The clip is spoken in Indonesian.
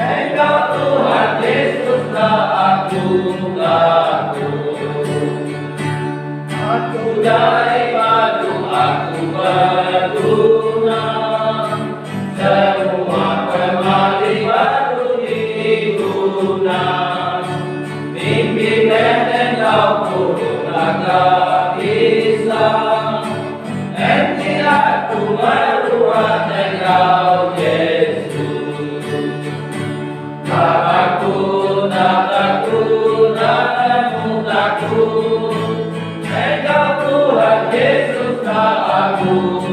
Engkau Tuhan Yesus tak aku takut. Aku daripada aku berguna, semua kembali baru diguna. Pimpin Engkau pulang kisah, nanti aku meruat Engkau Yesus. Tak takut, tak takut, aku takut. Engkau Tuhan Yesus tak aku